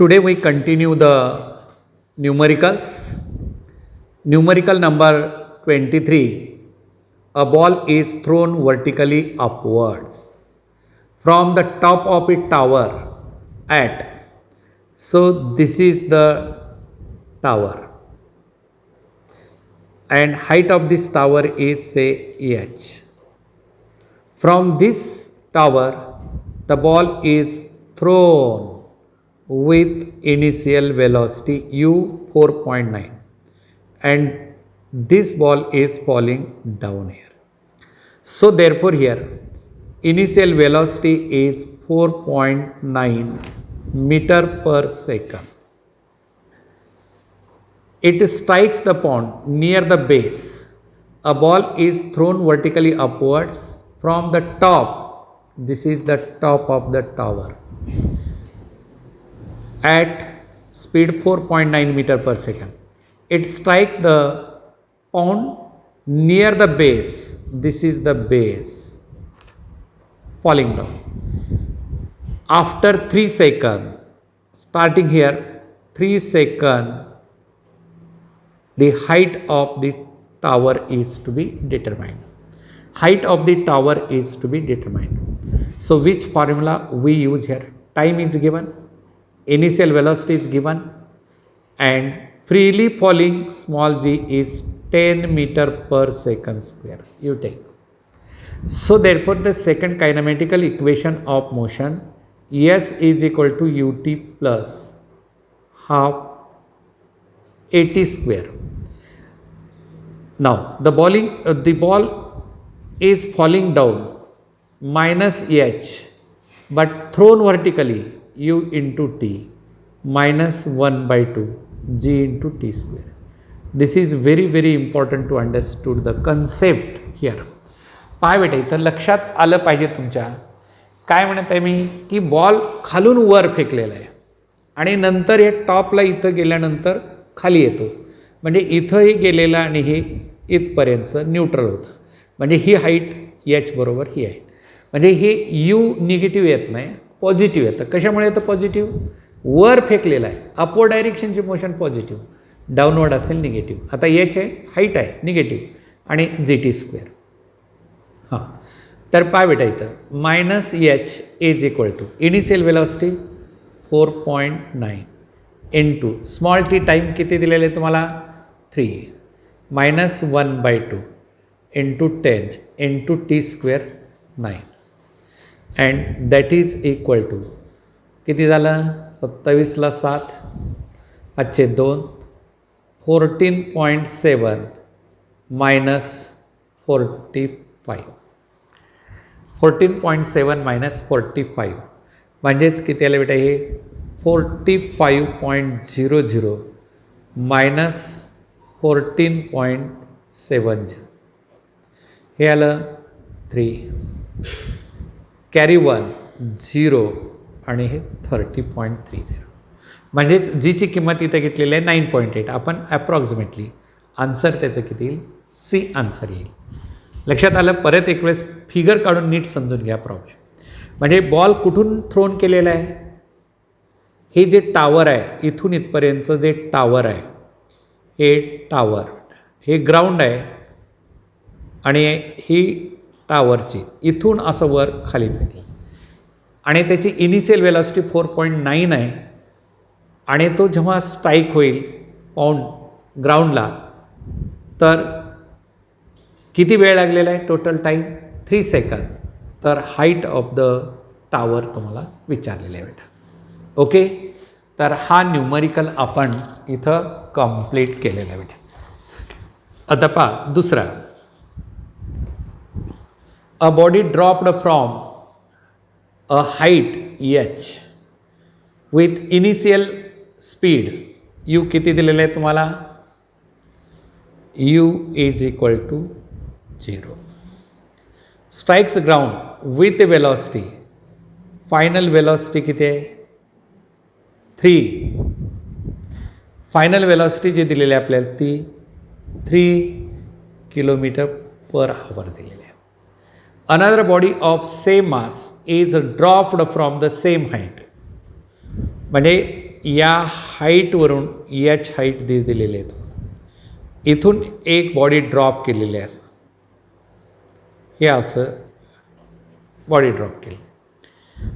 Today we continue the numericals. Numerical number 23. A ball is thrown vertically upwards from the top of a tower at. So this is the tower. And height of this tower is say h. From this tower, the ball is thrown with initial velocity u 4.9 and this ball is falling down here. So therefore here initial velocity is 4.9 meter per second. It strikes the pond near the base. A ball is thrown vertically upwards from the top. This is the top of the tower at speed 4.9 meter per second. It strikes the pond near the base. This is the base falling down. After 3 seconds, starting here 3 seconds, the height of the tower is to be determined. Height of the tower is to be determined. So which formula we use here? Time is given, initial velocity is given, and freely falling small g is 10 meter per second square. You take. So therefore the second kinematical equation of motion, S is equal to ut plus half at square. Now the ball is falling down minus h but thrown vertically u into t minus 1 by 2 g into t square. This is very important to understood the concept here. पाय बेटा इथं लक्षात आलं पाहिजे तुमच्या. काय म्हणत आहे मी की बॉल खालून वर फेकलेला आहे आणि नंतर हे टॉपला इथं गेल्यानंतर खाली येतो. म्हणजे इथंही गेलेला आणि हे इथपर्यंतचं न्यूट्रल होतं. म्हणजे ही हाईट एच बरोबर ही आहे. म्हणजे हे यू निगेटिव्ह येत नाही, पॉझिटिव्ह येतं. कशामुळे येतं पॉझिटिव्ह? वर फेकलेलं आहे. अपवर्ड डायरेक्शनची मोशन पॉझिटिव्ह, डाऊनवर्ड असेल निगेटिव्ह. आता एच आहे, हाईट आहे निगेटिव्ह आणि जी टी स्क्वेअर. हां, तर पाय बेटा इथं minus h is equal to initial velocity 4.9 into small t time किती दिलेले आहे तुम्हाला 3 minus 1 by 2 into 10 into t square 9 and that is equal to किती झालं 27ला 7 अच्छे 2 14.7 minus 45 14.7 minus 45 म्हणजेच किती आलं बेटा हे 45.00 minus 14.70 हे आलं 3 कॅरी 1 0 आणि हे 30.30 म्हणजेच जीची किंमत इथे घेतलेली आहे 9.8. आपण ॲप्रॉक्सिमेटली आन्सर त्याचं किती येईल सी आन्सर येईल. लक्षात आलं. परत एक वेळेस फिगर काढून नीट समजून घ्या प्रॉब्लेम. म्हणजे बॉल कुठून थ्रोन केलेला आहे? हे जे टावर आहे इथून इथपर्यंतचं जे टावर आहे हे टावर, हे ग्राउंड आहे आणि ही टावरची इथून असं वर खाली फेकली आणि त्याची इनिशियल वेलॉसिटी 4.9 आहे आणि तो जेव्हा स्ट्राईक होईल पाऊंड ग्राउंडला तर किती वेळ लागलेला आहे? Total time 3 second. तर हाईट ऑफ द टावर तुम्हाला विचारलेलं आहे बेटा. ओके, तर हा न्यूमरिकल आपण इथं कंप्लीट केलेला आहे बेटा. आता पहा दुसरा, a body dropped from a height h with initial speed u किती दिलेलं आहे तुम्हाला? U is equal to 0. Strikes ground with velocity, final velocity किती आहे 3. फायनल वेलॉसिटी जी दिलेली आहे आपल्याला ती 3 किलोमीटर पर आवर दिलेली आहे. Another body of same mass is dropped from the same height. म्हणजे या हाईटवरून एच हाईट दिलेले आहेत. इथून एक बॉडी ड्रॉप केलेली आहे असं, हे असं बॉडी ड्रॉप केली.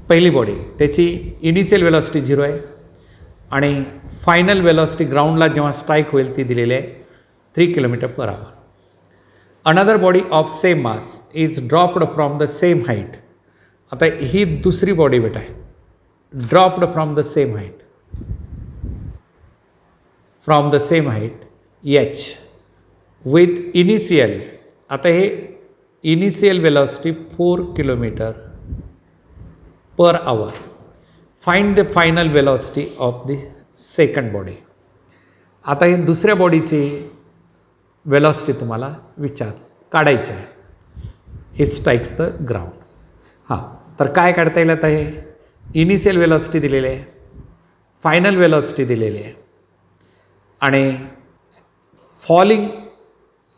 पहिली बॉडी त्याची इनिशियल वेलॉसिटी 0 आहे आणि फायनल वेलॉसिटी ग्राउंडला जेव्हा स्ट्राईक होईल ती दिलेली आहे 3 km/h. Another body of same mass is dropped from the same height. आता ही दुसरी बॉडी बेटा आहे, dropped from the same height, from the same height h with initial. आता हे initial velocity 4 km/h. Find the final velocity of the second body. आता हे दुसऱ्या बॉडीची वेलॉसिटी तुम्हाला काढायची आहे. हे स्ट्राइक्स द ग्राउंड. हां, तर काय काढता येईल आता? हे इनिशियल वेलॉसिटी दिलेली आहे, फायनल वेलॉसिटी दिलेली आहे आणि falling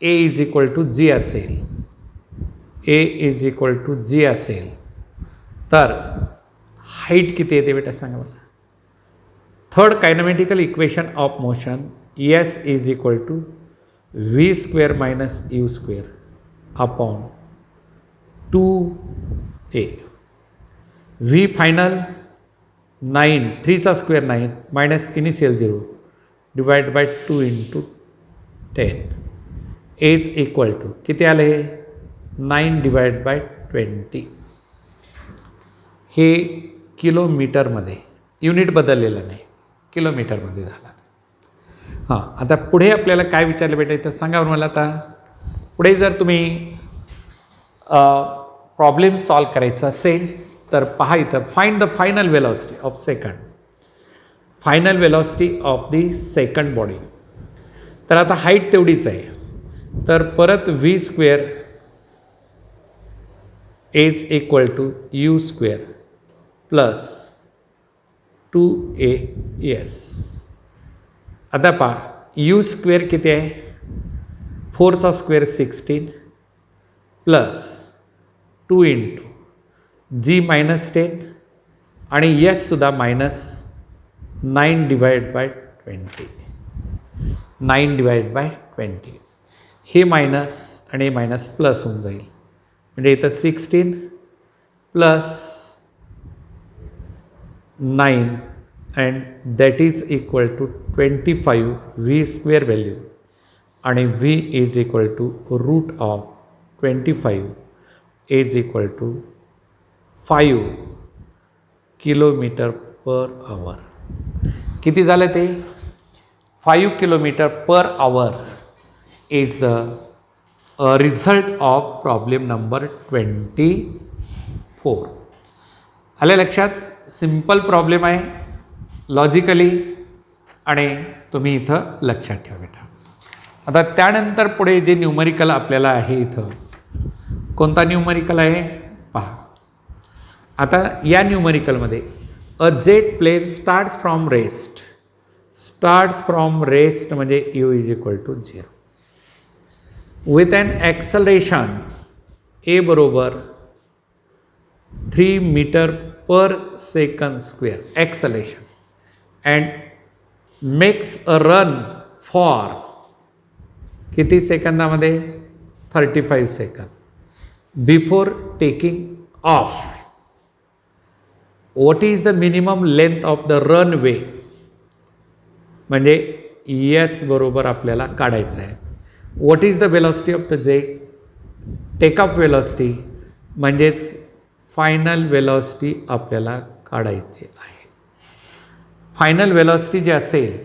a is equal to g असेल, a is equal to g असेल तर हाईट किती येते बेटा सांगा मला? Third kinematical equation of motion s is equal to v square minus u square upon 2a. V final 9, 3चा square 9 minus initial 0 divide by 2 × 10 is equal to किती आलं हे? 9 डिवाइड बाय 20. हे किलोमीटरमध्ये, युनिट बदललेलं नाही, किलोमीटरमध्ये झाला. हां, आता पुढे आपल्याला काय विचारलं बेटा इथं सांगा मला. आता पुढे जर तुम्ही प्रॉब्लेम सॉल्व करायचा असेल तर पहा इथं, find the final velocity of second, final velocity of the second body. तर आता हाईट तेवढीच आहे, तर परत v square is equal to u square plus 2as. आता पहा यू स्क्वेअर किती आहे? 4चा स्क्वेअर 16 प्लस 2 × जी मायनस 10 आणि यस सुद्धा minus 9 divide by 20, 9 divide by 20. हे मायनस आणि मायनस प्लस होऊन जाईल, म्हणजे इथं 16 plus 9 and that is equal to 25 v square value आणि v is equal to root of 25 is equal to 5 km/h. किती झालं ते? 5 km/h is the result of problem number 24. आलं लक्षात? सिंपल प्रॉब्लेम आहे लॉजिकली आणि तुम्ही इथं लक्षात ठेवा बेटा. आता त्यानंतर पुढे जे न्यूमरिकल आपल्याला आहे इथं, कोणता न्यूमरिकल आहे पहा. आता या न्यूमरिकलमध्ये a jet plane starts from rest, starts from rest म्हणजे u is equal to 0 with an acceleration a बरोबर 3 m/s² acceleration and makes a run for किती सेकंदामध्ये? 35 सेकंद before taking off. What is the minimum length of the runway? म्हणजे s बरोबर आपल्याला काढायचं आहे. What is the velocity of the jet? Take up velocity म्हणजेच फायनल वेलॉसिटी आपल्याला काढायची आहे. फायनल वेलॉसिटी जी असेल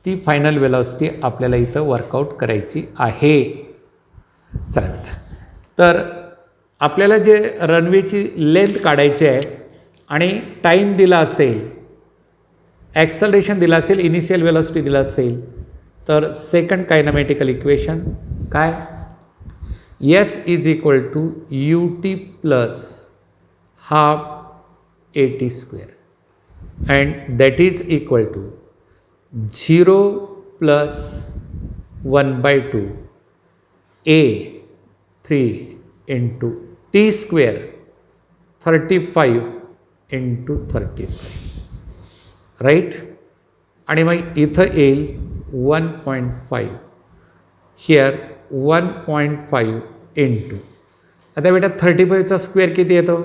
ती फायनल वेलॉसिटी आपल्याला इथं वर्कआउट करायची आहे. चला बेटा, तर आपल्याला जे रनवेची लेंथ काढायची आहे आणि टाईम दिला असेल, ॲक्सलरेशन दिला असेल, इनिशियल वेलॉसिटी दिला असेल, तर सेकंड कायनेमॅटिकल इक्वेशन काय? S is equal to u t plus half AT² and that is equal to 0 plus 1/2 A3 into T² 35 into 35, right? आणि मग इथं येईल 1.5 हिअर 1.5 इंटू. आता बेटा 35चा स्क्वेअर किती येतो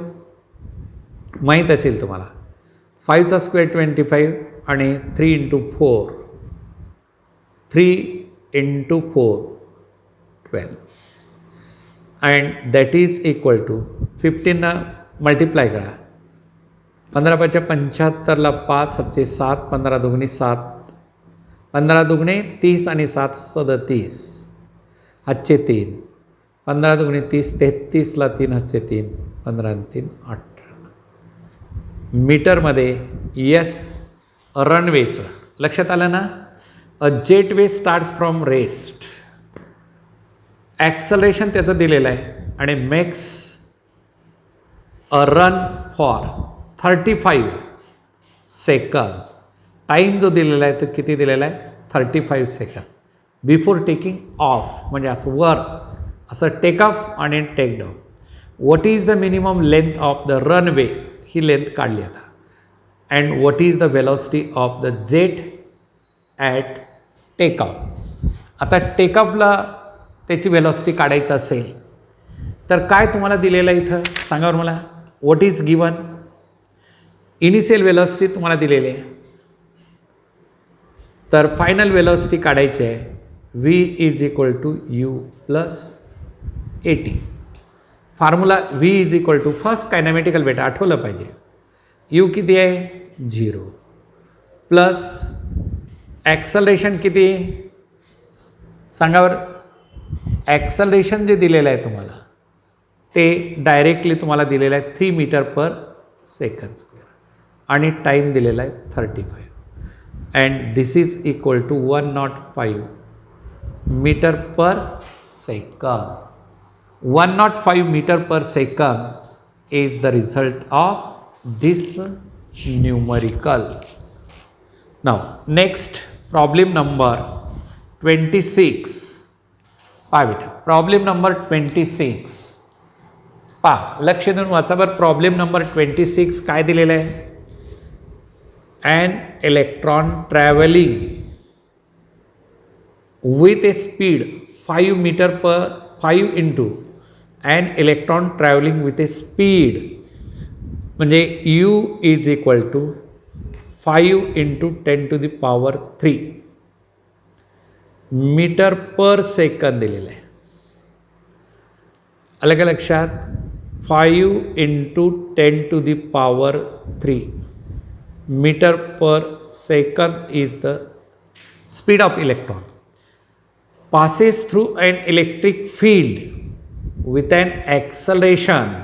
माहीत असेल तुम्हाला. 5चा स्क्वेअर 25 आणि 3 into 4 3 into 4 12 and that is equal to 15 multiply करा. 15 × 75ला 5 हातचे 7 15 दुगणी 7 15 दुगणे 30 आणि 7 37 हातचे 3 15 दुगणे 30 33ला 3 हातचे 3 15 आणि 3 18. मीटरमध्ये यस रनवेचं लक्षात आलं ना. A jet way starts from rest. Acceleration त्याचं दिलेलं आहे आणि makes a run for 35 second. Time जो दिलेला आहे तो किती दिलेला आहे 35 सेकंद. बिफोर टेकिंग ऑफ म्हणजे असं वर असं टेक ऑफ आणि take down. What is the minimum length of the runway ही लेंथ काढली आता. And what is the velocity of the jet at take off. आता टेकऑफला त्याची वेलॉसिटी काढायचं असेल तर काय तुम्हाला दिलेलं आहे इथं सांगा बरं मला. What is given. Initial velocity तुम्हाला दिलेली आहे तर फायनल वेलॉसिटी काढायची आहे. v is equal to u plus AT. Formula v is equal to first kinematical बेटा आठवलं पाहिजे. u किती आहे 0 प्लस ॲक्सलरेशन किती सांगा बरं. ॲक्सलरेशन जे दिलेलं आहे तुम्हाला ते डायरेक्टली तुम्हाला दिलेलं आहे 3 मीटर पर सेकंड स्क्वेअर आणि टाईम दिलेला आहे 35 and this is equal to 105 metre per second. 105 metre per second is the result of this numerical. Now next problem number 26. पहा बेटा प्रॉब्लेम नंबर 26 पहा लक्ष देऊन वाचा बरं. प्रॉब्लेम नंबर 26 काय दिलेलं आहे. an electron traveling with a speed 5 meter per 5 into an electron traveling with a speed म्हणजे u is equal to 5 into 10 to the power 3 metre per second दिलेलं आहे. आलं का लक्षात. 5 into 10 to the power 3 meter per second is the speed of electron passes through an electric field with an acceleration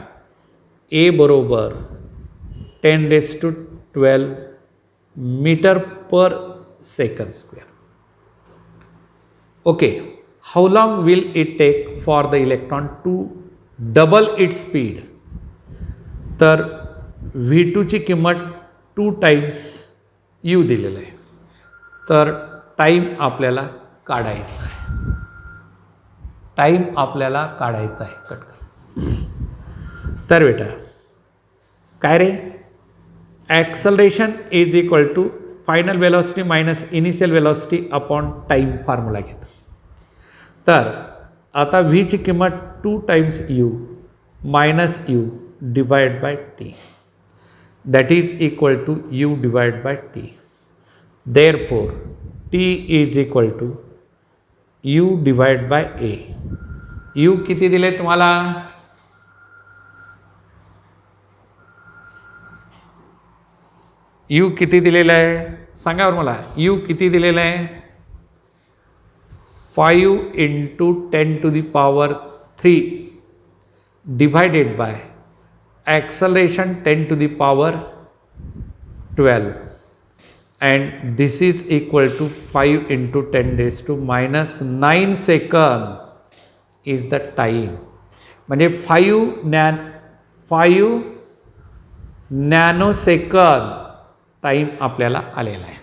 a बरोबर 10 raised to 12 meter per second square. Okay, how long will it take for the electron to double its speed. तर V2 ची किंमत 2 times U दिलेलं आहे. तर time आपल्याला काढायचा आहे. टाईम आपल्याला काढायचा आहे. कट कर. तर बेटा काय रे. Acceleration is equal to final velocity minus initial velocity upon time formula घेतो. तर आता V ची किंमत 2 times U minus U divide by T that is equal to U divided by T. Therefore, T is equal to U divided by A. U किती दिले तुम्हाला. U किती दिलेलं आहे सांगा बरं मला. U किती दिलेलं आहे. 5 into 10 to the power 3 divided by acceleration 10 to the power 12 and this is equal to 5 into 10 raised to minus 9 second is the time. म्हणजे 5 नॅनोसेकंद टाईम आपल्याला आलेला आहे.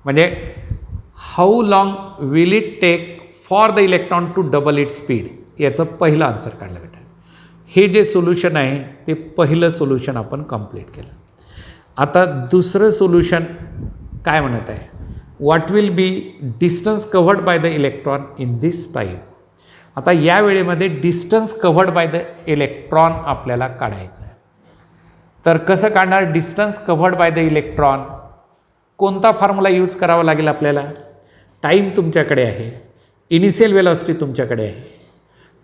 म्हणजे how long will it take for the electron to double it speed. याचं पहिलं answer काढलं बेटा. हे जे सोल्युशन आहे ते पहिलं सोल्युशन आपण कंप्लीट केलं. आता दुसरं सोल्युशन काय म्हणत आहे. what will be distance covered by the electron in this time. आता या वेळेमध्ये distance covered by the electron आपल्याला काढायचं आहे. तर कसं काढणार distance covered by the electron? कोणता फॉर्म्युला यूज करावा लागेल आपल्याला? टाईम तुमच्याकडे आहे, इनिशियल वेलॉसिटी तुमच्याकडे आहे,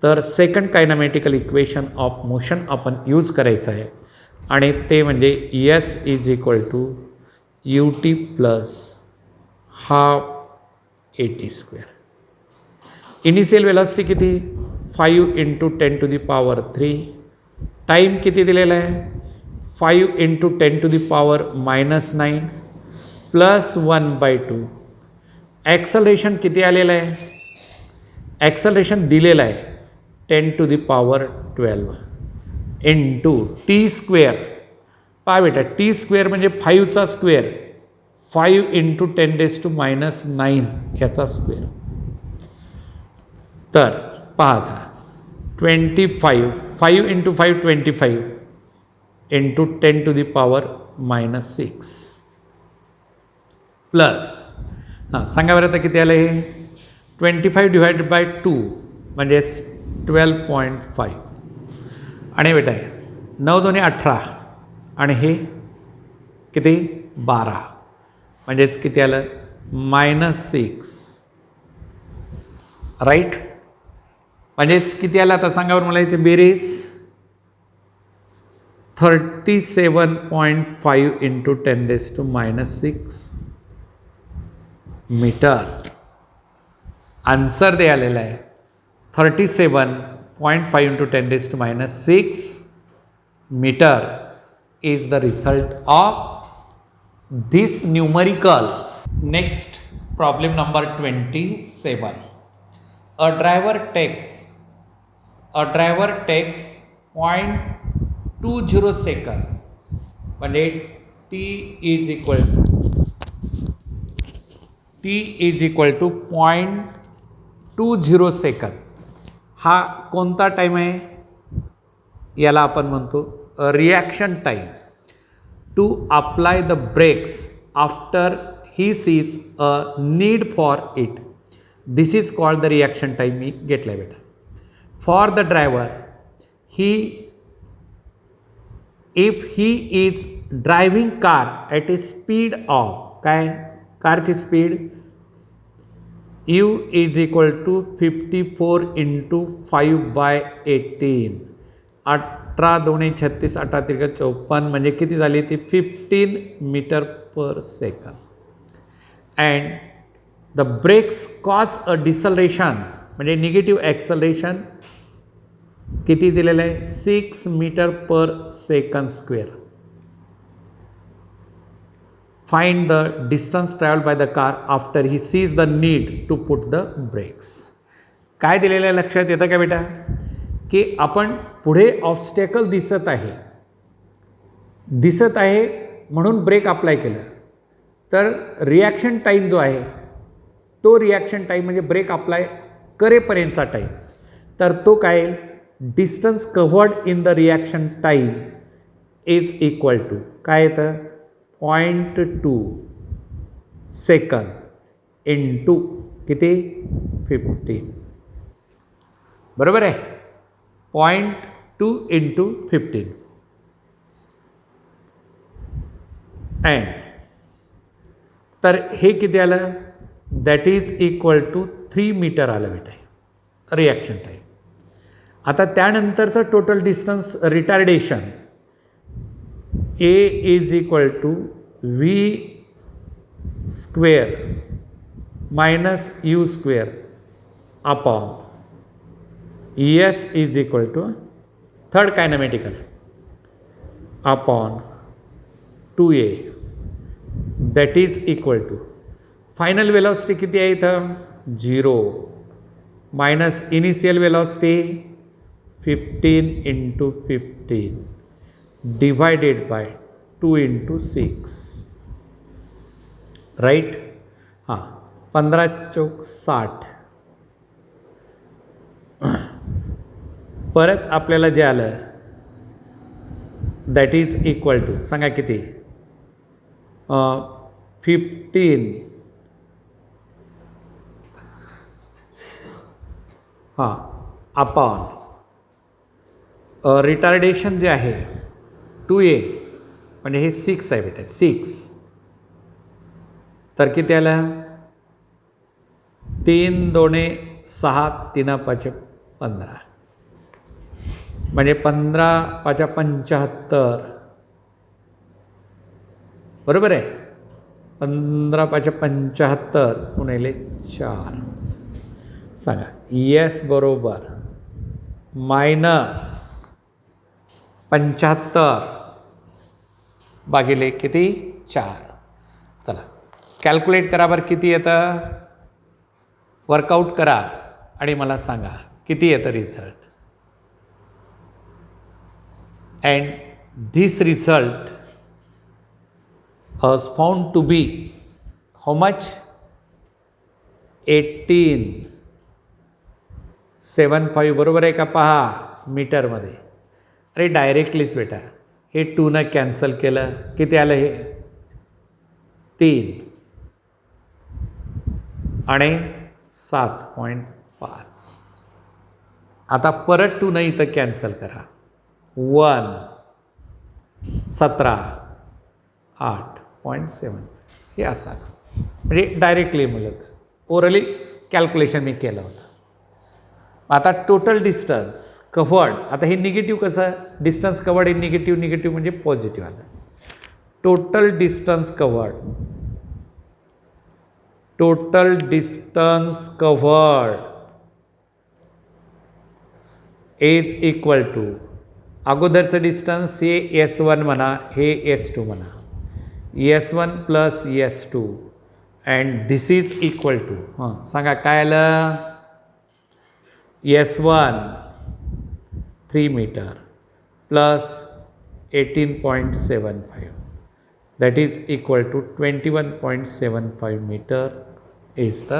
तर second kinematical equation of motion आपण यूज करायचं आहे आणि ते म्हणजे s is equal to u t plus half a t square. Initial velocity किती? 5 × 10⁻³ टाईम किती दिलेला आहे? 5 × 10⁻⁻9 प्लस 1/2. ॲक्सलरेशन किती आलेलं आहे? ॲक्सलरेशन दिलेलं आहे 10⁻12 इंटू टी स्क्वेअर. पहा बेटा टी स्क्वेअर म्हणजे 5चा स्क्वेअर, 5 × 10⁻⁹ ह्याचा स्क्वेअर. तर पहा आता 25 5 × 5 25 इंटू 10⁻⁻6 प्लस सांगा बरं आता किती आलं हे? 25 डिवायडेड बाय 2 म्हणजेच 12.5 आणि बेटा 9 2 18 आणि हे किती? 12 म्हणजेच किती आलं? -6 राईट. म्हणजेच किती आलं आता सांगा बरं मला याची बेरीज? 37.5 × 10⁻6 मीटर. आन्सर दे आलेला आहे 37.5 × 10⁻6 metre is the result of this numerical. Next problem number 27. A driver takes 0.20 second म्हणजे t is equal to 0.20 सेकंद. हा कोणता टाईम आहे? याला आपण म्हणतो reaction time. To apply the brakes after he sees a need for it. This is called the reaction time. मी घेतला बेटा. For the driver if he is driving car at a speed of काय? कारची speed u is equal to 54 × 5/18. 18 2 36 18 3 54 म्हणजे किती झाली ती? 15 metre per second. And the brakes cause a deceleration म्हणजे निगेटिव्ह ॲक्सलरेशन किती दिलेलं आहे? 6 metre per second square. Find the distance travel by the car after he sees the need to put the brakes. काय दिलेलं आहे लक्षात येतं का बेटा? की आपण पुढे ऑब्स्टॅकल दिसत आहे म्हणून ब्रेक अप्लाय केलं. तर रिॲक्शन टाईम जो आहे तो रिॲक्शन टाईम म्हणजे ब्रेक अप्लाय करेपर्यंतचा टाईम. तर तो काय? Distance covered in the reaction time is equal to काय येतं? 0.2 सेकंद इंटू किती? 15. बरोबर आहे? 0.2 × 15. अँड तर हे किती आलं? That is equal to 3 metre आलं बेटा रिॲक्शन टाईम. आता त्यानंतरचं total distance retardation A is equal to V square minus U square upon S is equal to third kinematical upon 2A that is equal to final velocity किती आहे इथं? 0 minus initial velocity 15 × 15 divided by 2 × 6 right. हां 15 चौक 60. परत आपल्याला जे आलं that is equal to सांगा किती? 15 हां अपॉन रिटार्डेशन जे आहे 2a म्हणजे हे 6 आहे बेटा 6 तर किती आलं 3 2 6 3 5 15 म्हणजे 15 5 75 बरोबर आहे 15 5 75 गुणिले 4 सांगा यस बरोबर मायनस 75 भागिले किती 4 चला कॅल्क्युलेट करा बरं किती येतं वर्कआउट करा आणि मला सांगा किती येतं result and this result was found to be how much 1875 बरोबर आहे का पहा मीटरमध्ये अरे डायरेक्टलीच बेटा हे 2 न कॅन्सल केलं किती आलं हे 3 आणि 7.5 आता परत 2 न इथं कॅन्सल करा 1 17 8.7 हे असं म्हणजे डायरेक्टली मिळत ओरली कॅल्क्युलेशन मी केलं होतं आता टोटल डिस्टन्स कव्हर्ड आता हे निगेटिव्ह कसं डिस्टन्स कव्हर्ड हे निगेटिव्ह म्हणजे पॉझिटिव्ह आलं total distance covered is equal to अगोदरचं डिस्टन्स हे S1 म्हणा हे S2 म्हणा S1 plus S2 and this is equal to हां सांगा काय आलं S1 3 metre plus 18.75 that is equal to 21.75 metre is the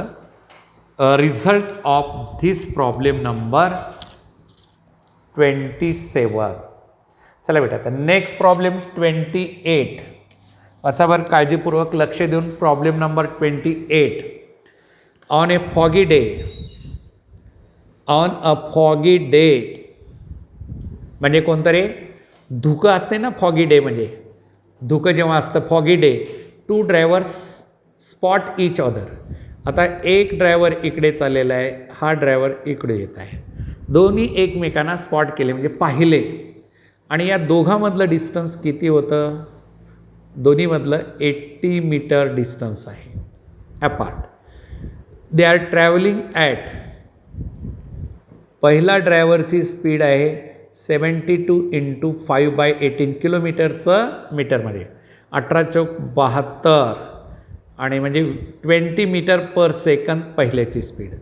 result of this problem number 27 चला बेटा तर नेक्स्ट प्रॉब्लेम 28 वाचा बरं काळजीपूर्वक लक्ष देऊन problem number 28 on a foggy day म्हणजे कोणतं रे धुकं असते ना फॉगी डे म्हणजे धुकं जेव्हा असतं foggy day 2 drivers spot each other आता एक ड्रायव्हर इकडे चाललेला आहे हा ड्रायव्हर इकडे येत आहे दोन्ही एकमेकांना स्पॉट केले म्हणजे पाहिले आणि या दोघांमधलं डिस्टन्स किती होतं दोन्हीमधलं 80 मीटर डिस्टन्स आहे apart they are travelling at पहिला ड्रायव्हरची स्पीड आहे 72 × 5/18 किलोमीटरचं मीटरमध्ये 18 चौक 72 आणि म्हणजे 20 मीटर पर सेकंद पहिल्याची स्पीड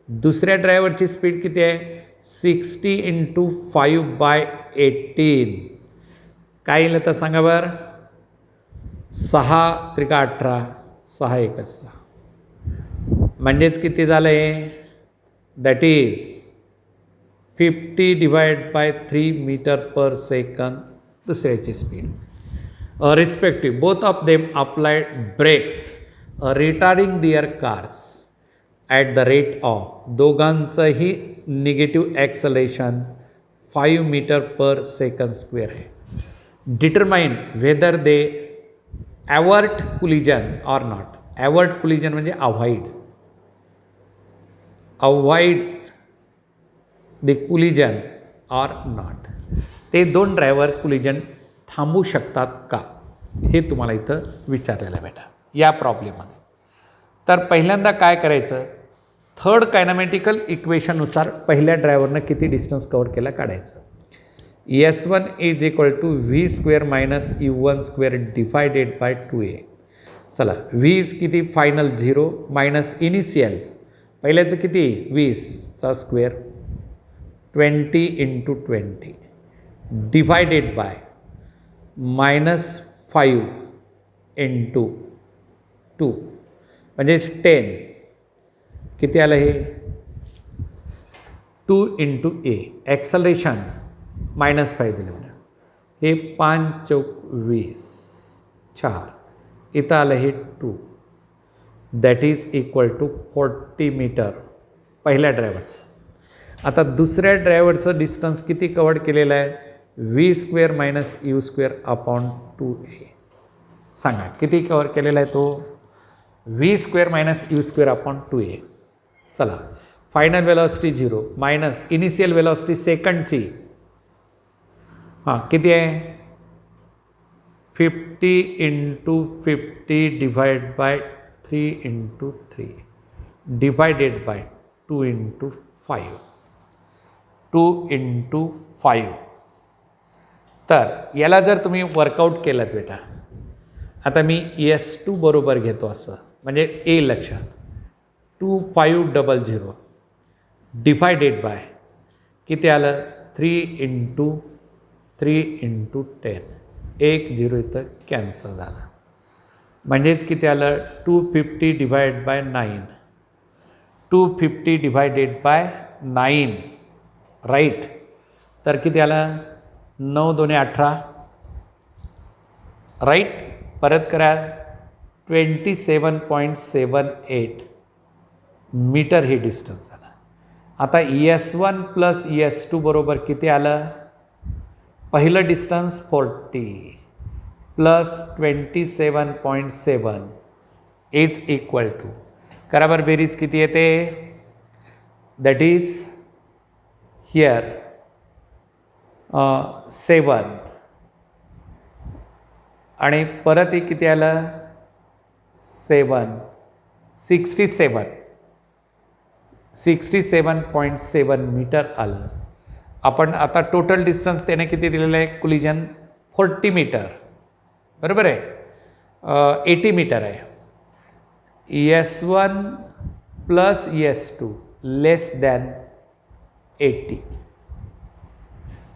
दुसऱ्या ड्रायव्हरची स्पीड किती आहे 60 × 5/18 काय येईल तर सांगा बरं 6 त्रिका 18 6 1 6 म्हणजेच किती झालं आहे दॅट इज 50/3 मीटर पर सेकंद दुसऱ्याची speed respective both of them applied brakes retarding their cars at the rate of दोघांचंही निगेटिव्ह ॲक्सलेशन 5 मीटर पर सेकंद स्क्वेअर आहे determine whether they avert collision or not avert collision म्हणजे avoid the collision or not ते दोन driver collision थांबू शकतात का हे तुम्हाला इथं विचारलेलं आहे बेटा या प्रॉब्लेममध्ये तर पहिल्यांदा काय करायचं थर्ड कायनामॅटिकल इक्वेशननुसार पहिल्या ड्रायव्हरनं किती डिस्टन्स कव्हर केला काढायचं S1 is equal to V² - U1² divided by 2a चला 20 किती फायनल 0 मायनस इनिशियल पहिल्याचं किती 20चा स्क्वेअर 20 × 20 डिवायडेड बाय -5 × 2 म्हणजे 10 किती आलं हे 2 × a ॲक्सलेशन -5 दिलं हे 5 चौक 20 4 इथं आलं हे 2 that is equal to 40 metre पहिल्या ड्रायव्हरचं आता दुसऱ्या ड्रायव्हरचं डिस्टन्स किती कव्हर केलेलं आहे? V square minus u square upon 2a. सांगा किती कव्हर केलेला आहे तो? V square minus u square upon 2a. चला, final velocity 0 minus initial velocity सेकंडची हां किती आहे? 50 into 50 divide by 3 into 3 divided by 2 into 5. 2 into 5. तर याला जर तुम्ही वर्कआउट केलं बेटा, आता मी S2 बरोबर घेतो असं, म्हणजे A लक्षात 2500 डिवायडेड बाय किती आलं? 3 इंटू 3 इंटू 10. 1 0 इथं कॅन्सल झाला, म्हणजेच किती आलं? 250 divide by 9. 250 divided by 9 right. तर किती आलं? 9 2 18 राईट. परत करा, 27.78 मीटर हे डिस्टन्स आलं. आता S1 प्लस S2 बरोबर किती आलं? पहिलं distance 40 plus 27.7 is equal to, करा बरं बेरीज किती येते? दॅट इज हिअर 7 आणि परत एक किती आलं? 7 67.7 मीटर आलं. आपण आता टोटल डिस्टन्स त्याने किती दिलेलं आहे? कोलिजन 40 मीटर बरोबर आहे, 80 मीटर आहे. S1 प्लस S2 लेस दॅन 80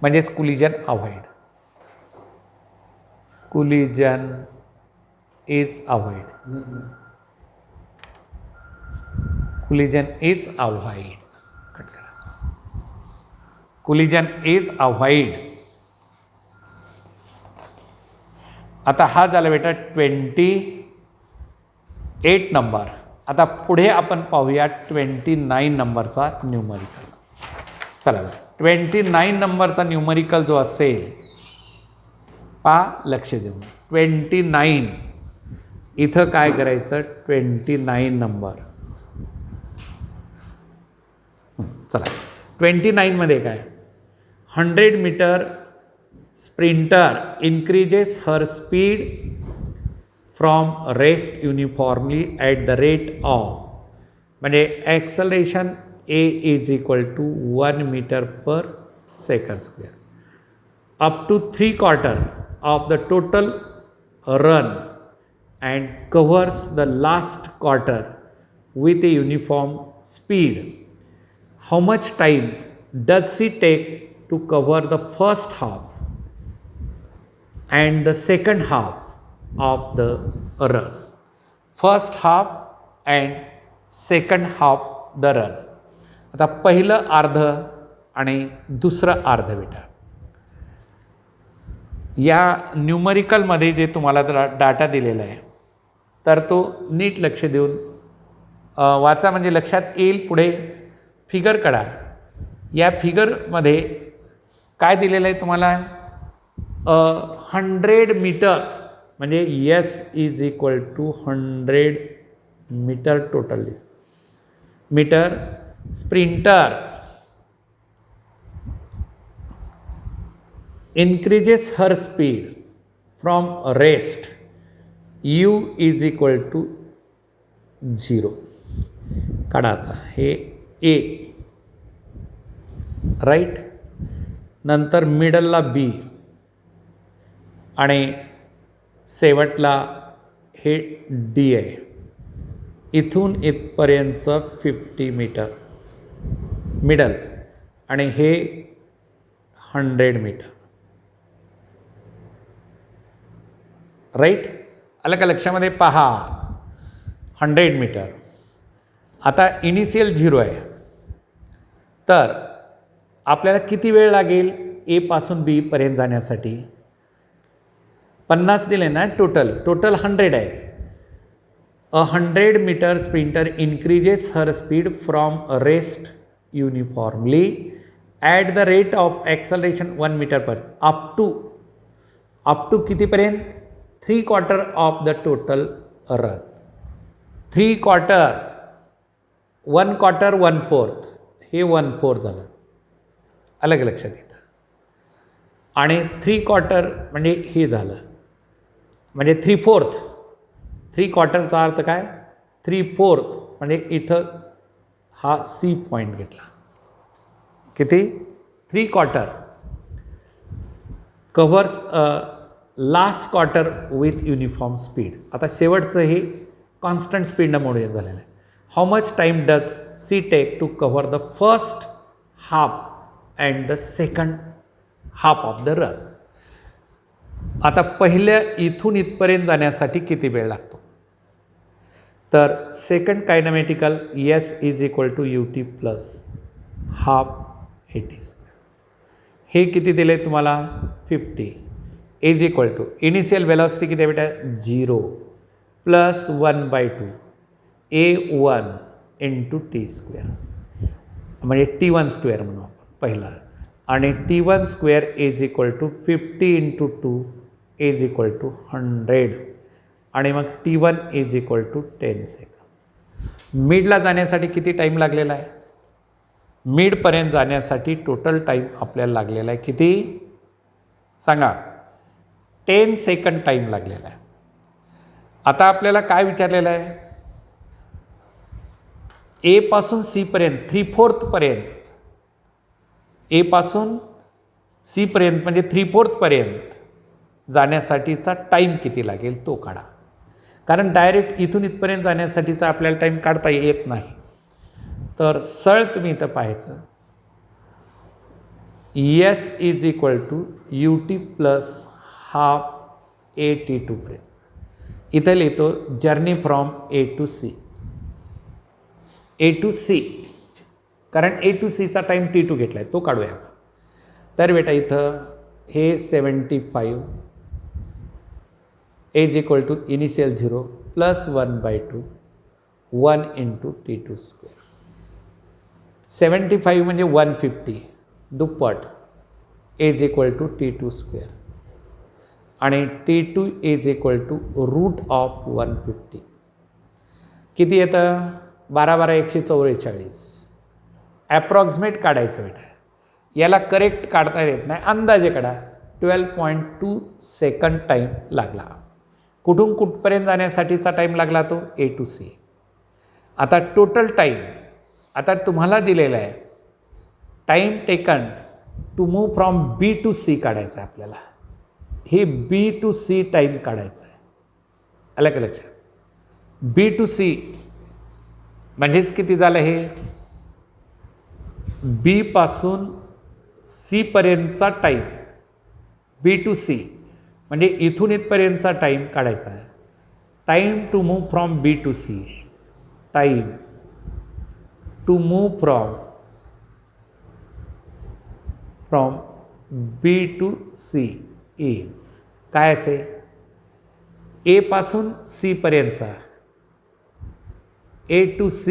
म्हणजेच collision avoid. Collision is avoid. Collision is avoid. Cut करा. Collision is avoid. आता हा झाला बेटा 28 नंबर. आता पुढे आपण पाहूया 29 नंबरचा न्यूमरिकल. चला, 29 नंबरचा न्यूमरिकल जो असेल लक्ष देऊन 29 इथं काय करायचं? 29 नंबर. चला, 29 मध्ये काय? 100 metre sprinter increases her speed from rest uniformly at the rate of, म्हणजे acceleration A is equal to 1 metre per second square up to 3/4 of the total run and covers the last quarter with a uniform speed. How much time does she take to cover the first half and the second half of the run? First half and second half the run. आता पहिलं अर्ध आणि दुसरं अर्ध बेटा, या न्यूमरिकलमध्ये जे तुम्हाला डाटा दिलेला आहे तर तो नीट लक्ष देऊन वाचा, म्हणजे लक्षात येईल. पुढे फिगर काढा. या फिगरमध्ये काय दिलेलं आहे तुम्हाला? 100 मीटर म्हणजे S is equal to 100 metre total metre sprinter increases her speed from rest u is equal to 0. काढा आता हे A राईट, नंतर मिडलला B आणि शेवटला हे D आहे. इथून इथपर्यंतचं 50 मीटर मिडल आणि हे 100 मीटर राईट. आलं का लक्षामध्ये? पहा 100 मीटर. आता इनिशियल 0 आहे, तर आपल्याला किती वेळ लागेल A पासून B पर्यंत जाण्यासाठी? 50 दिले ना टोटल 100 आहे. 100 metre sprinter increases her speed from rest uniformly at the rate of acceleration 1 meter per up to कितीपर्यंत 3/4 of the total run. 3/4 1/4 1/4 हे 1/4 झालं, अलग लक्षात येतं. आणि 3/4 म्हणजे हे झालं, म्हणजे 3/4. 3/4चा अर्थ काय, 3/4 म्हणजे इथं हा सी पॉईंट घेतला. किती, 3/4 covers last quarter with uniform speed. आता शेवटचं हे कॉन्स्टंट स्पीडनं मोडून झालेलं आहे. How much time does she take to cover the first half and the second half of the run. आता पहिल्या इथून इथपर्यंत जाण्यासाठी किती वेळ लागतो, तर second kinematical s is equal to u t plus half AT². हे किती दिले तुम्हाला 50 is equal to initial velocity किती बेटा 0 प्लस 1/2 A1 इंटू T², म्हणजे T1² म्हणू आपण पहिला. आणि T1² is equal to 50 into 2 is equal to 100. आणि मग T1 is equal to 10 second. मिडला जाण्यासाठी किती टाईम लागलेला आहे, मिडपर्यंत जाण्यासाठी टोटल टाईम आपल्याला लागलेला आहे किती सांगा, 10 सेकंड टाईम लागलेला आहे. आता आपल्याला काय विचारलेलं आहे, ए पासून सी पर्यंत 3/4 पर्यंत, ए पासून सी पर्यंत म्हणजे 3/4 पर्यंत जाण्यासाठीचा टाईम किती लागेल तो काढा. कारण डायरेक्ट इथून इथपर्यंत जाण्यासाठीचा आपल्याला टाईम काढता येत नाही. तर सरळ तुम्ही इथं पाहायचं, s is equal to u t plus half AT² पर्यंत. इथं लिहितो journey from A to C. A to C, कारण A to C चा टाईम T2 घेतला आहे, तो काढूया आपण. तर बेटा इथं हे 75 is equal to initial 0 plus 1/2 1 into T2². 75 म्हणजे 150 दुप्पट इज इक्वल टू T2². आणि T2 is equal to root of 150. किती येतं 12 144. ॲप्रॉक्सिमेट काढायचं बेटा, याला करेक्ट काढता येत नाही, अंदाजे काढा. 12.2 सेकंड टाईम लागला. कुठून कुठपर्यंत जाण्यासाठीचा टाईम लागला तो A to C. आता टोटल टाईम आता तुम्हाला दिलेला आहे, time taken to move from B to C काढायचं आहे आपल्याला. हे B to C टाईम काढायचं आहे, आलं का लक्षात. B to C म्हणजेच किती झालं, हे B पासून C पर्यंतचा टाईम, B to C म्हणजे इथून इथपर्यंतचा टाईम काढायचा आहे. Time to move from B to C, time to move from B to C is काय असेल, ए पासून C पर्यंतचा A to C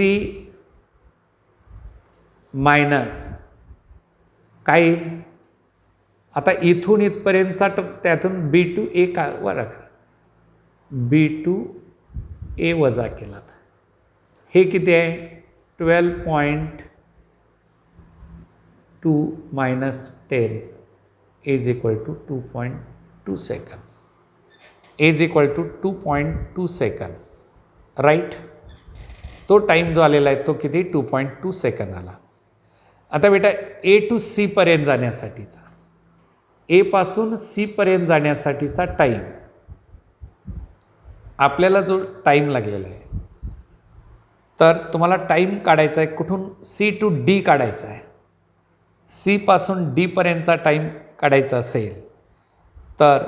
मायनस काय, आता इथून इथपर्यंतचा त्यातून B to A का वजा, B to A वजा केला, हे किती आहे 12.2 minus 10 is equal to 2.2 second. Is equal to 2.2 second, right. तो टाईम जो आलेला आहे तो किती 2.2 सेकंद आला. आता बेटा A to C पर्यंत जाण्यासाठीचा, ए पासून C पर्यंत जाण्यासाठीचा टाईम आपल्याला जो टाईम लागलेला आहे, तर तुम्हाला टाईम काढायचा आहे कुठून, C to D काढायचा आहे. C पासून D पर्यंतचा टाईम काढायचा असेल तर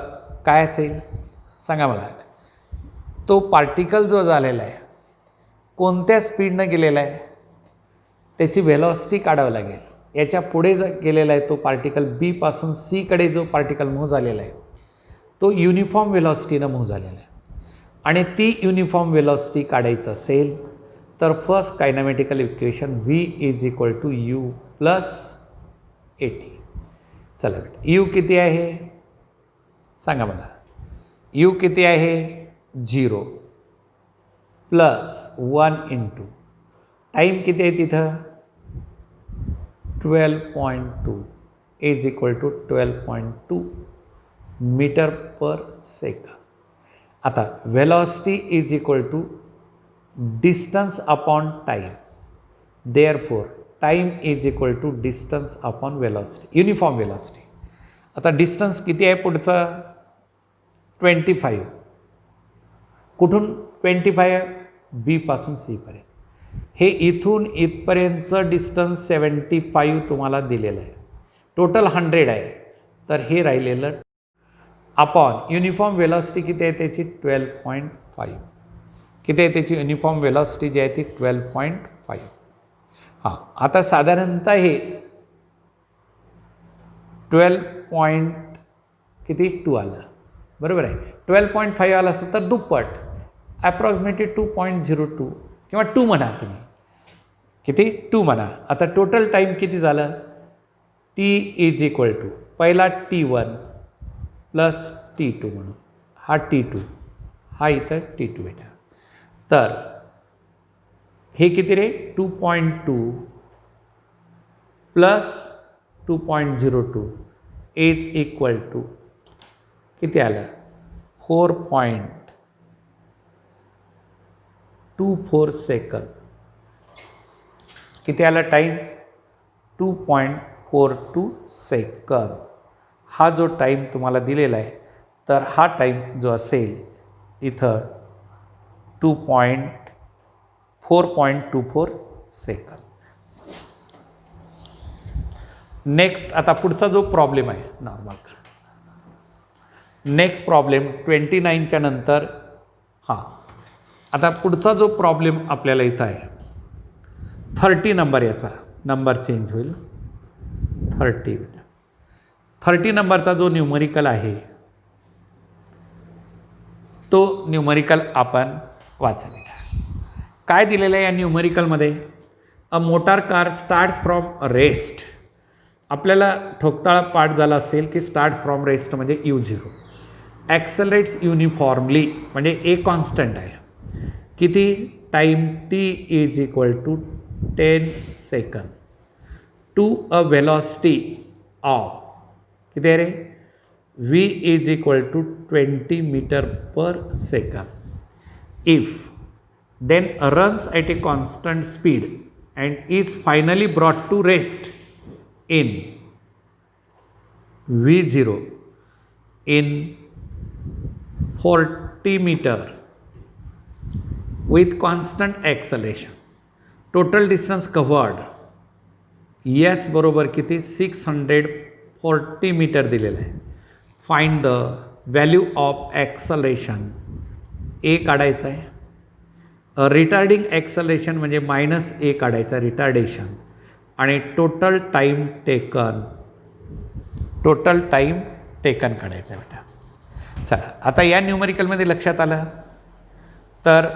काय असेल सांगा मला. तो पार्टिकल जो झालेला आहे कोणत्या स्पीडनं गेलेला आहे त्याची व्हेलॉसिटी काढावं लागेल. याच्या पुढे गेलेला आहे तो पार्टिकल, B पासून C कडे जो पार्टिकल मूव्ह झालेला आहे तो युनिफॉर्म व्हेलॉसिटीनं मूव्ह झालेला आहे. आणि ती युनिफॉर्म व्हेलॉसिटी काढायचं असेल तर first kinematical equation V is equal to U plus AT. चला बेटा, U किती आहे सांगा मला. U किती आहे 0 प्लस 1 इंटू टाईम किती आहे तिथं 12.2 is equal to 12.2 metre per second. आता velocity is equal to distance upon time. Therefore time is equal to distance upon velocity, uniform velocity. आता डिस्टन्स किती आहे पुढचा 25. कुठून 25 बी पासून सी पर्यंत. हे इथून इथपर्यंतचं डिस्टन्स 75 तुम्हाला दिलेलं आहे. टोटल 100 आहे. तर हे राहिलेलं अपॉन युनिफॉर्म वेलॉसिटी किती आहे त्याची 12.5. किती आहे त्याची युनिफॉर्म वेलॉसिटी जी आहे ती 12.5. हां, आता साधारणतः हे 12.2 आलं बरोबर आहे. 12.5 आलं असतं तर दुप्पट ॲप्रॉक्सिमेटली 2.02 किंवा 2 म्हणा तुम्ही. किती 2 म्हणा. आता टोटल टाईम किती झालं T इज इक्वल टू पहिला T1 प्लस T2 म्हणून हा T2 हा इथं T2 बेटा. तर हे किती रे 2.2 प्लस 2.02 इज इक्वल टू किती आलं 4.24 सेकंद. किती आला टाईम 2.42 सेकंद. हा जो टाईम तुम्हाला दिलेला आहे तर हा टाईम जो असेल इथं 4.24 सेकंद. नेक्स्ट आता पुढचा जो प्रॉब्लेम आहे नॉर्मल. नेक्स्ट प्रॉब्लेम 29च्या नंतर. हां, आता पुढचा जो प्रॉब्लेम आपल्याला इथं आहे 30 नंबर. याचा नंबर चेंज होईल 30. 30 नंबरचा जो न्यूमरिकल आहे तो न्यूमरिकल आपण वाचायला. काय दिलेलं आहे या न्यूमरिकलमध्ये. A motor car starts from rest. आपल्याला ठोकताळा पाठ झाला असेल की स्टार्ट्स फ्रॉम रेस्ट म्हणजे U0. ॲक्सलरेट्स युनिफॉर्मली म्हणजे ए कॉन्स्टंट आहे. किती time T is equal to 10 second to a velocity of किती आहे रे V is equal to 20 metre per second. If then runs at a constant speed and is finally brought to rest in V0 in 40 meter with constant acceleration. Total distance covered S बरोबर किती 640 metre दिलेलं आहे. Find the value of acceleration. A काढायचं आहे. Retarding ॲक्सलेशन म्हणजे -a काढायचा retardation. आणि total time taken काढायचं आहे बेटा. चला आता या न्यूमरिकलमध्ये लक्षात आलं तर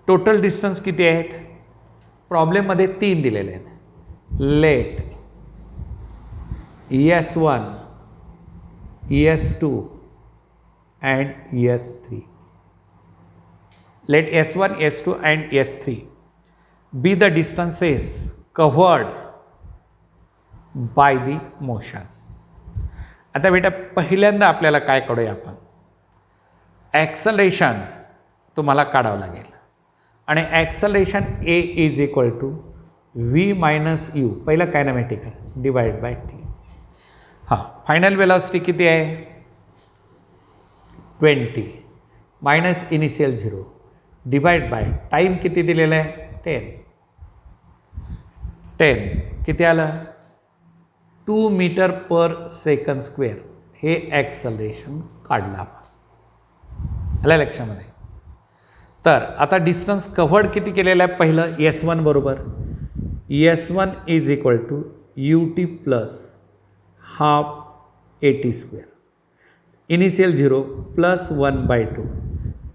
टोटल डिस्टन्स किती आहेत. प्रॉब्लेममध्ये 3 दिलेले आहेत. Let S1 S2 and S3. Let S1 S2 and S3 be the distances covered by the motion. आता बेटा पहिल्यांदा आपल्याला काय काढूया आपण ॲक्सलेशन तुम्हाला काढावं लागेल. आणि acceleration A is equal to V minus U पहिला कायनामॅटिकल डिवाइड बाय T. हां, फायनल वेलॉसिटी किती आहे 20 minus initial 0 divide by time किती दिलेला आहे 10 किती आलं 2 मीटर पर सेकंद स्क्वेअर. हे ॲक्सलेशन काढलं आपण. आलं लक्षामध्ये. तर आता डिस्टन्स कव्हर्ड किती केलेलं आहे पहिलं S1 बरोबर S1 is equal to UT plus half AT square. Initial 0 plus 1/2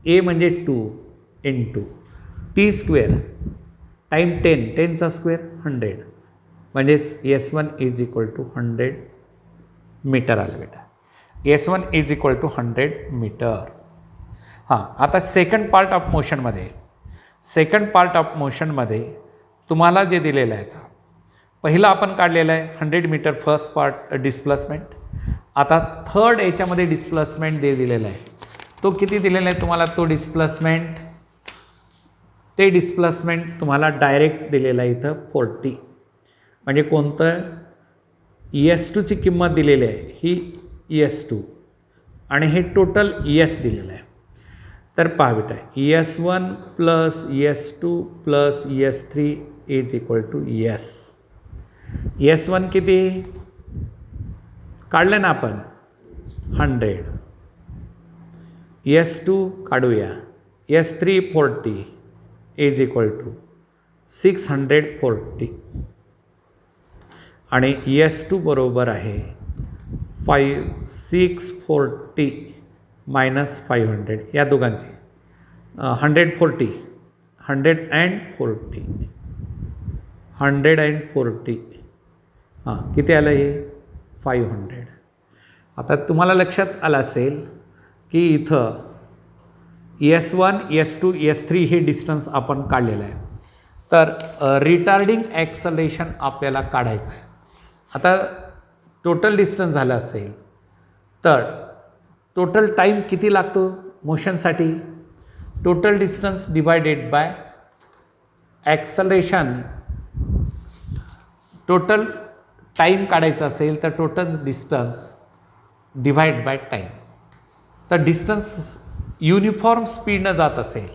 A म्हणजे 2 इंटू टी स्क्वेअर टाईम 10चा स्क्वेअर 100 म्हणजेच S1 is equal to 100 metre आलं बेटा. S1 is equal to 100 metre. हां, आता सेकंड पार्ट ऑफ मोशनमध्ये तुम्हाला जे दिलेलं आहे आता पहिलं आपण काढलेलं आहे 100 मीटर फर्स्ट पार्ट डिस्प्लेसमेंट. आता थर्ड याच्यामध्ये डिस्प्लेसमेंट दिलेला आहे. तो किती दिलेला आहे तुम्हाला? तो डिस्प्लेसमेंट तुम्हाला डायरेक्ट दिलेला आहे इथं 40. म्हणजे कोणतं S2ची किंमत दिलेली आहे ही S2 आणि हे टोटल S दिलेलं आहे. तर पहा बेटा S1 plus S2 plus S3 is equal to S. S1 किती काढलं ना आपण 100. S2 काढूया S3 40 इज इक्वल टू 640 आणि S2 बरोबर आहे 640 मायनस 500 या दोघांची 140 हां किती आलं हे 500. आता तुम्हाला लक्षात आलं असेल की इथं S1 S2 S3 हे डिस्टन्स आपण काढलेलं आहे. तर रिटार्डिंग ॲक्सलरेशन आपल्याला काढायचं आहे. आता टोटल डिस्टन्स झालं असेल तर टोटल टाईम किती लागतो मोशनसाठी? Total distance divided by acceleration. Total time काढायचं असेल तर total distance divide by time. तर डिस्टन्स युनिफॉर्म स्पीडनं जात असेल,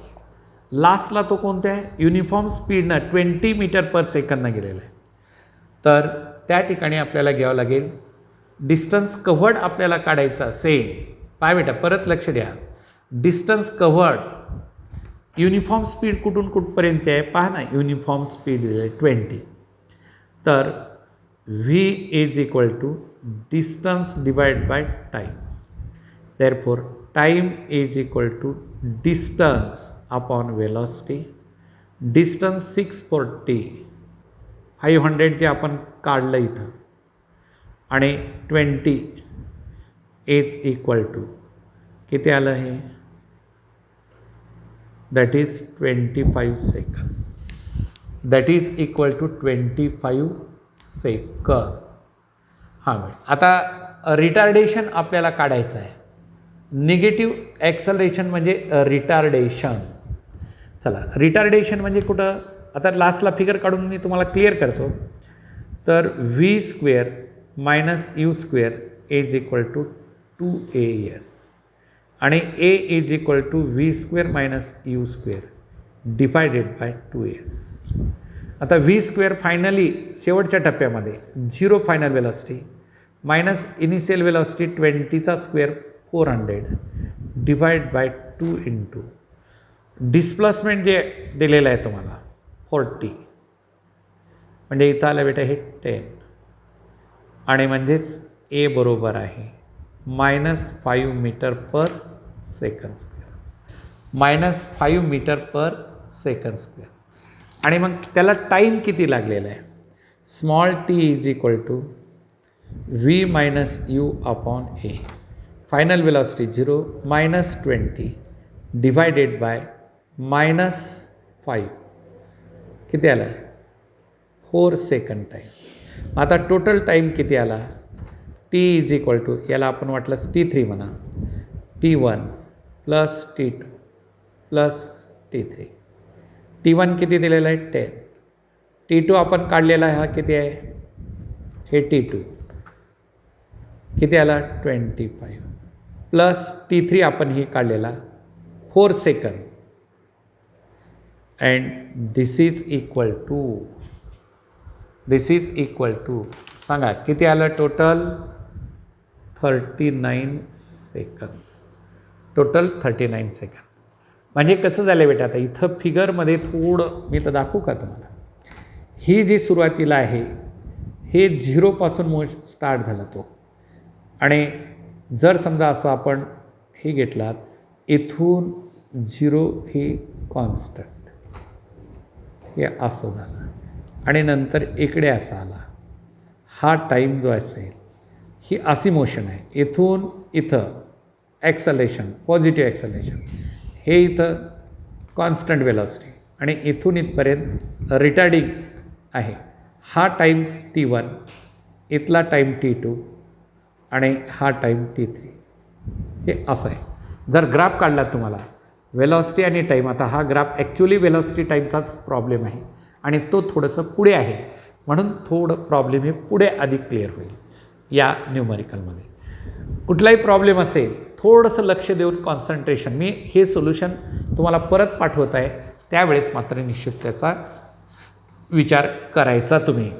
लास्टला तो कोणता आहे? युनिफॉर्म स्पीडनं 20 मीटर पर सेकंदनं गेलेला आहे. तर त्या ठिकाणी आपल्याला घ्यावं लागेल डिस्टन्स कव्हर्ड आपल्याला काढायचं असेल. पाय बेटा परत लक्ष द्या. डिस्टन्स कव्हर्ड युनिफॉर्म स्पीड कुठून कुठपर्यंत आहे पहा ना. युनिफॉर्म स्पीड दिली आहे 20. तर V is equal to distance divide by time. Therefore time is equal to distance upon velocity. Distance 640 500 जे आपण काढलं इथं आणि 20 इज इक्वल टू किती आलं हे? That is 25 second. That is equal to 25 second. हां आता रिटार्डेशन आपल्याला काढायचं आहे. निगेटिव्ह ॲक्सलरेशन म्हणजे रिटार्डेशन. चला रिटार्डेशन म्हणजे कुठं? आता लास्टला फिगर काढून मी तुम्हाला क्लिअर करतो. तर V square minus U square is equal to 2AS आणि A is equal to V square minus U square divided by 2S. आता V स्क्वेअर फायनली शेवटच्या टप्प्यामध्ये 0 final velocity minus initial velocity 20चा square 400 divide by 2 into displacement जे दिलेलं आहे तुम्हाला 40 म्हणजे इथं आलं बेटा हे 10 आणि म्हणजेच A बरोबर आहे -5 metre per second square. -5 metre per second square. आणि मग त्याला टाईम किती लागलेला आहे? Small t is equal to V minus U upon A. Final velocity 0 -20 divided by -5 किती आला? 4 सेकंड टाईम. आता टोटल टाईम किती आला? t इज इक्वल टू याला आपण वाटलंच T3 म्हणा. T1 plus T2 plus T3. T1 किती दिलेला आहे? 10. T2 आपण काढलेला आहे हा किती आहे? हे T2 किती आला? 25 प्लस T3 आपण ही काढलेला 4 second. And this is equal to सांगा किती आलं टोटल? 39 सेकंद. Total 39 second. म्हणजे कसं झालं बेटा? आता इथं फिगरमध्ये थोडं मी तर दाखवू का तुम्हाला? ही जी सुरुवातीला आहे हे 0पासून स्टार्ट झाला तो. आणि जर समजा असं आपण हे घेतलात इथून 0 ही कॉन्स्टंट हे असं झालं आणि नंतर इकडे असा आला. हा टाईम जो असेल ही अशी मोशन आहे. इथून इथं ॲक्सलेशन, पॉझिटिव्ह ॲक्सलेशन, हे इथं कॉन्स्टंट वेलॉसिटी आणि इथून इथपर्यंत रिटार्डिंग आहे. हा टाईम T1, इथला टाईम T2 आणि हा टाईम T3. हे असं आहे. जर ग्राफ काढला तुम्हाला वेलॉसिटी आणि टाईम, आता हा ग्राफ ॲक्च्युली वेलॉसिटी टाईमचाच प्रॉब्लेम आहे आणि तो थोडंसं पुढे आहे, म्हणून थोडं प्रॉब्लेम हे पुढे अधिक क्लिअर होईल या न्यूमरिकलमध्ये. कुठलाही प्रॉब्लेम असेल थोडंसं लक्ष देऊन कॉन्सन्ट्रेशन, मी हे सोल्युशन तुम्हाला परत पाठवत आहे त्यावेळेस मात्र निश्चित त्याचा विचार करायचा तुम्ही.